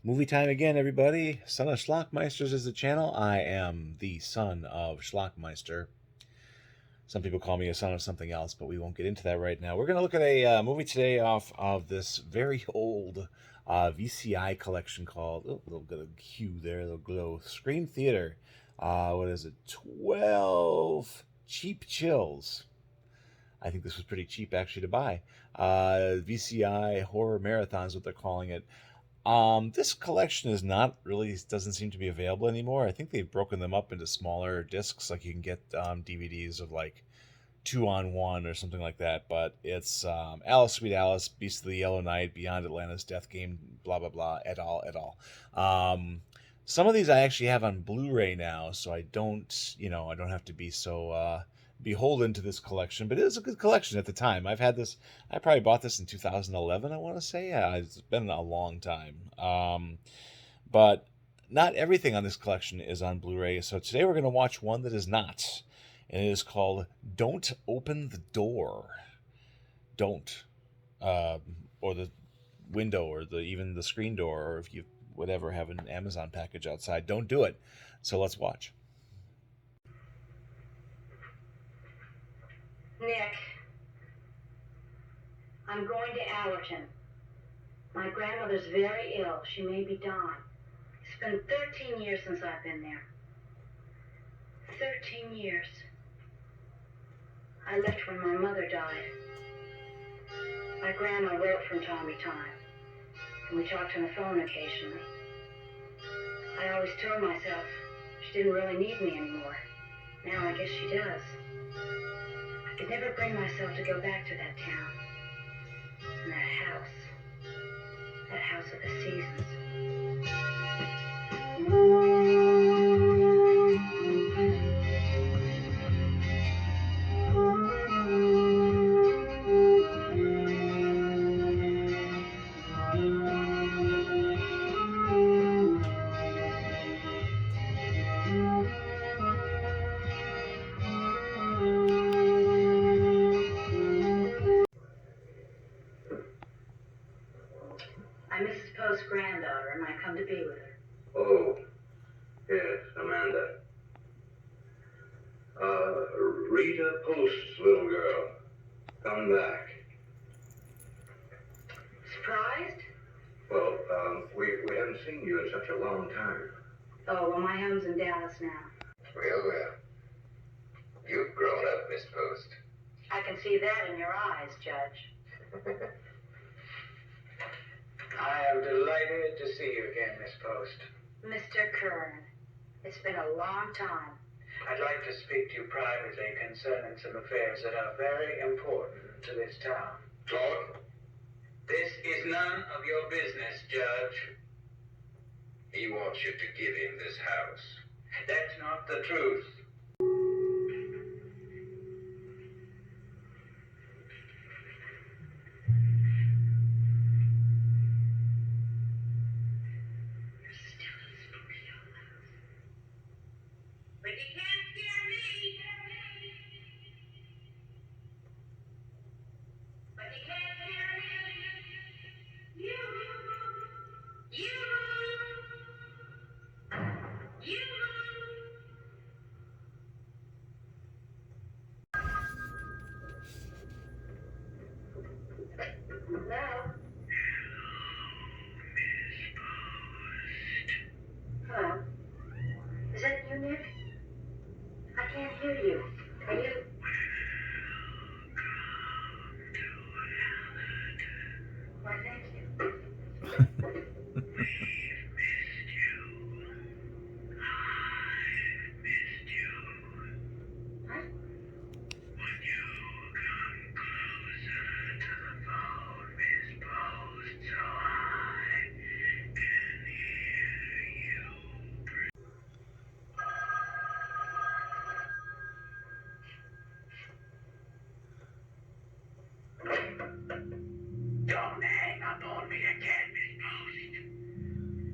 Movie time again, everybody. Son of Schlockmeisters is the channel. I am the son of Schlockmeister. Some people call me a son of something else, but we won't get into that right now. We're going to look at a movie today off of this very old VCI collection called, oh, a little bit of hue there, a little glow, Scream Theater. What is it? 12 Cheap Chills. I think this was pretty cheap actually to buy. VCI Horror Marathon is what they're calling it. This collection is not really doesn't seem to be available anymore. I think they've broken them up into smaller discs, like you can get DVDs of like two on one or something like that. But it's Alice, Sweet Alice, Beast of the Yellow Night, Beyond Atlantis, Death Game, blah blah blah, et al. Et al. Some of these I actually have on Blu-ray now, so I don't, I don't have to be so beholden to this collection. But it is a good collection at the time. I probably bought this in 2011. I want to say, yeah, it's been a long time. But not everything on this collection is on Blu-ray. So today we're going to watch one that is not, and it is called "Don't Open the Door." Don't, or the window, or even the screen door, or if you whatever have an Amazon package outside, don't do it. So let's watch. Nick, I'm going to Allerton. My grandmother's very ill. She may be dying. It's been 13 years since I've been there. 13 years. I left when my mother died. My grandma wrote from time to time, and we talked on the phone occasionally. I always told myself she didn't really need me anymore. Now I guess she does. I could never bring myself to go back to that town. And that house. That house of the seasons. I'm Mrs. Post's granddaughter, and I come to be with her. Oh, yes, Amanda. Rita Post's little girl. Come back. Surprised? Well, we haven't seen you in such a long time. Oh, well, my home's in Dallas now. Well. You've grown up, Miss Post. I can see that in your eyes, Judge. I am delighted to see you again, Miss Post. Mr. Kern, it's been a long time. I'd like to speak to you privately concerning some affairs that are very important to this town. Talk? This is none of your business, Judge. He wants you to give him this house. That's not the truth. But you can't scare me. But you can't scare me. You. Hello? Hello? Is that you, Nick? I can't hear you. Are you? Why, thank you. What? Don't hang up on me again, Miss Post.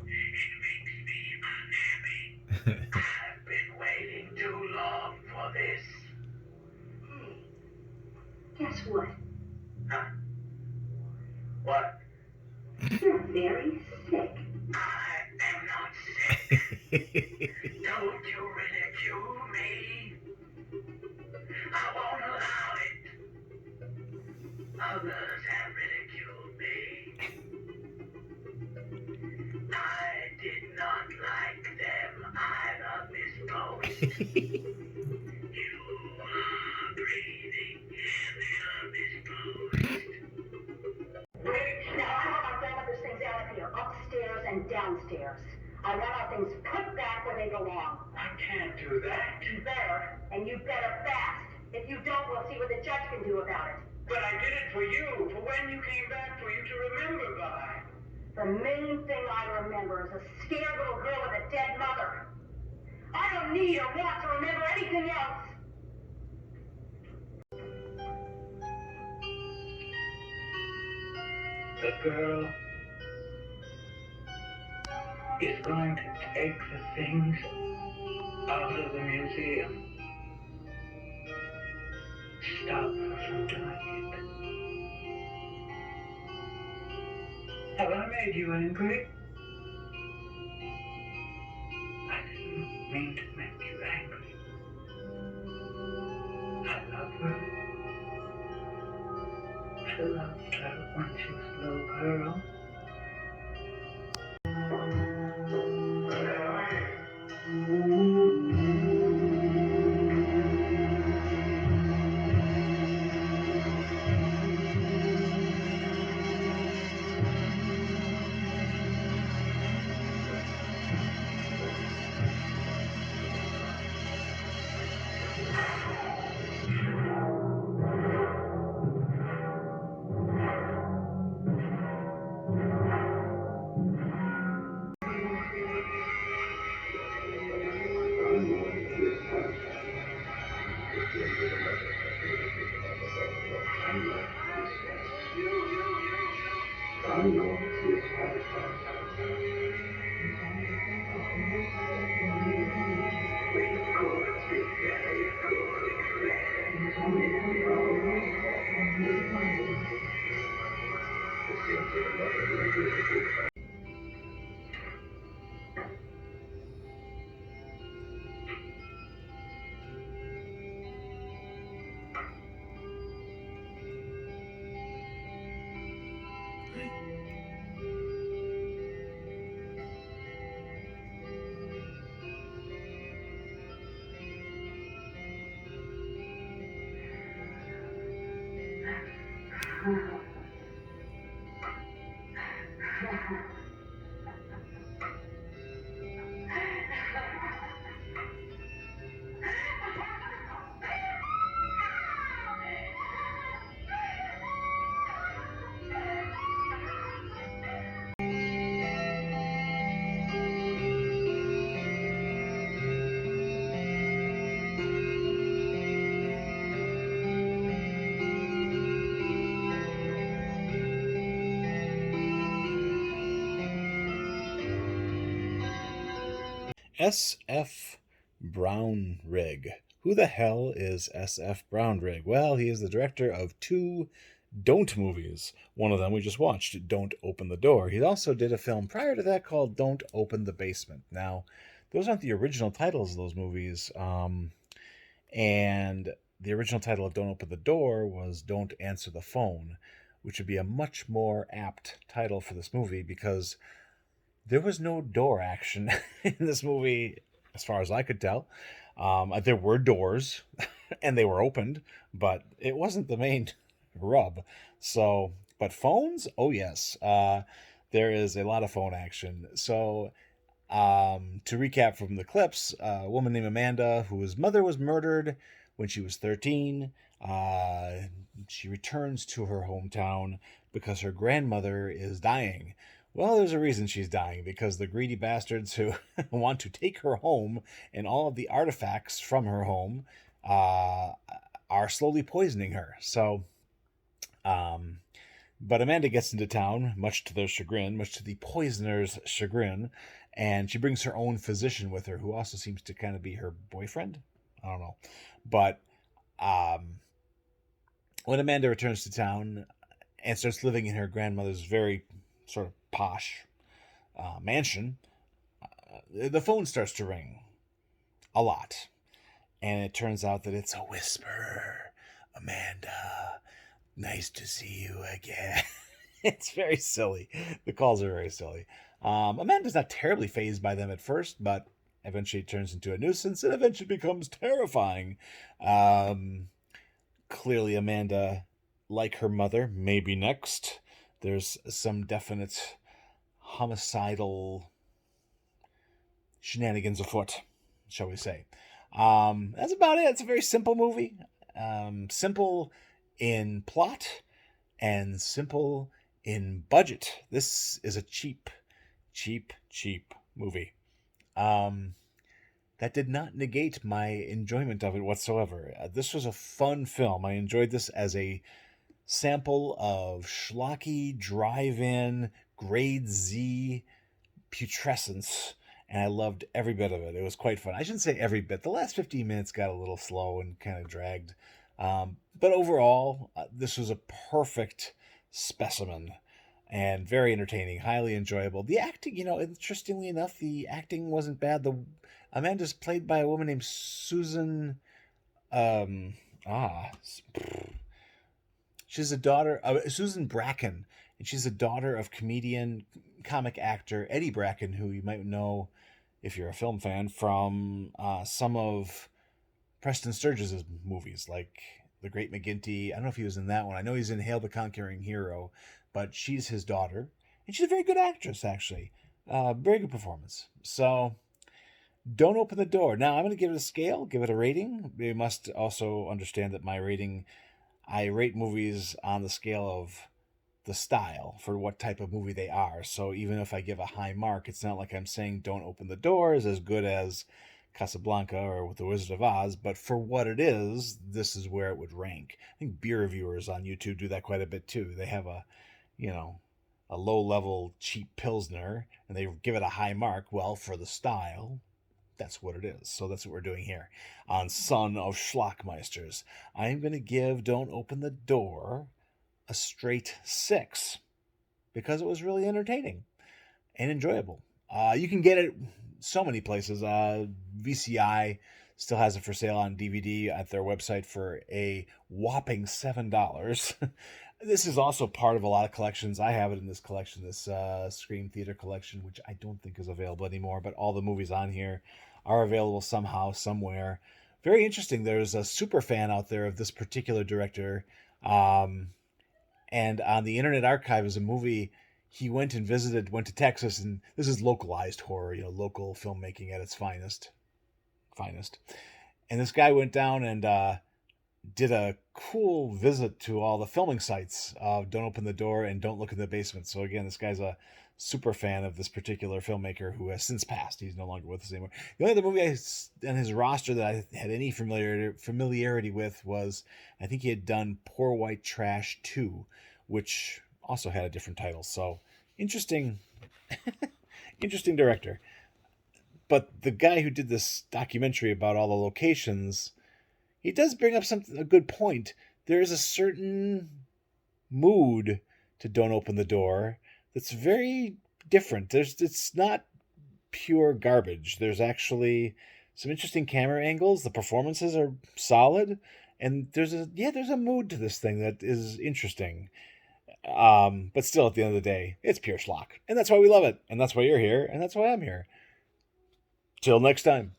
It makes me unhappy. I've been waiting too long for this. Hey, guess what? Huh? What? You're very sick. I am not sick. Don't you ridicule me. I won't allow it. Others have ridiculed me. I did not like them either, Miss Post. You are breathing heavier, Miss Post. Now, I want our grandmother's things out of here, upstairs and downstairs. I want our things put back where they belong. I can't do that. You better, and you better fast. If you don't, we'll see what the judge can do about it. But I did it for you, for when you came back, for you to remember by. The main thing I remember is a scared little girl with a dead mother. I don't need or want to remember anything else. The girl is going to take the things out of the museum. Stop her from doing it. Have I made you angry? I didn't mean to make you angry. I love her. I loved her when she was a little girl. S.F. Brownrigg. Who the hell is S.F. Brownrigg? Well, he is the director of two Don't movies. One of them we just watched, Don't Open the Door. He also did a film prior to that called Don't Open the Basement. Now, those aren't the original titles of those movies. And the original title of Don't Open the Door was Don't Answer the Phone, which would be a much more apt title for this movie because there was no door action in this movie, as far as I could tell. There were doors, and they were opened, but it wasn't the main rub. So, but phones? Oh, yes. There is a lot of phone action. So, to recap from the clips, a woman named Amanda, whose mother was murdered when she was 13, she returns to her hometown because her grandmother is dying. Well, there's a reason she's dying, because the greedy bastards who want to take her home and all of the artifacts from her home are slowly poisoning her. So, but Amanda gets into town, much to their chagrin, much to the poisoner's chagrin, and she brings her own physician with her, who also seems to kind of be her boyfriend. I don't know. But when Amanda returns to town and starts living in her grandmother's very sort of posh mansion, the phone starts to ring a lot. And it turns out that it's a whisper. Amanda, nice to see you again. It's very silly. The calls are very silly. Amanda's not terribly phased by them at first, but eventually it turns into a nuisance and eventually becomes terrifying. Clearly, Amanda, like her mother, may be next. There's some definite homicidal shenanigans afoot, shall we say. That's about it. It's a very simple movie. Simple in plot and simple in budget. This is a cheap movie. That did not negate my enjoyment of it whatsoever. This was a fun film. I enjoyed this as a sample of schlocky drive-in grade Z putrescence, and I loved every bit of it. It was quite fun. I shouldn't say every bit. The last 15 minutes got a little slow and kind of dragged. But overall, this was a perfect specimen and very entertaining, highly enjoyable. The acting, interestingly enough, the acting wasn't bad. Amanda's played by a woman named Susan. She's a daughter of Susan Bracken, and she's a daughter of comic actor Eddie Bracken, who you might know if you're a film fan from some of Preston Sturges' movies, like The Great McGinty. I don't know if he was in that one. I know he's in Hail the Conquering Hero, but she's his daughter, and she's a very good actress, actually. Very good performance. So, Don't Open the Door. Now, I'm going to give it a scale, give it a rating. You must also understand that my rating, I rate movies on the scale of the style for what type of movie they are. So even if I give a high mark, it's not like I'm saying Don't Open the Door is as good as Casablanca or with The Wizard of Oz, but for what it is, this is where it would rank. I think beer reviewers on YouTube do that quite a bit too. They have a low-level cheap Pilsner, and they give it a high mark. Well, for the style, that's what it is. So that's what we're doing here on Son of Schlockmeisters. I'm going to give Don't Open the Door a straight 6 because it was really entertaining and enjoyable. You can get it so many places. VCI still has it for sale on DVD at their website for a whopping $7. This is also part of a lot of collections. I have it in this collection, this Scream Theater collection, which I don't think is available anymore, but all the movies on here are available somehow, somewhere. Very interesting. There's a super fan out there of this particular director. And on the Internet Archive is a movie he went to Texas, and this is localized horror, local filmmaking at its finest. And this guy went down and did a cool visit to all the filming sites of Don't Open the Door and Don't Look in the Basement. So again, this guy's a super fan of this particular filmmaker who has since passed. He's no longer with us anymore. The only other movie on his roster that I had any familiarity with was, I think he had done Poor White Trash 2, which also had a different title. So interesting director. But the guy who did this documentary about all the locations, he does bring up a good point. There is a certain mood to Don't Open the Door that's very different. It's not pure garbage. There's actually some interesting camera angles. The performances are solid, and there's a mood to this thing that is interesting. But still, at the end of the day, it's pure schlock, and that's why we love it, and that's why you're here, and that's why I'm here. Till next time.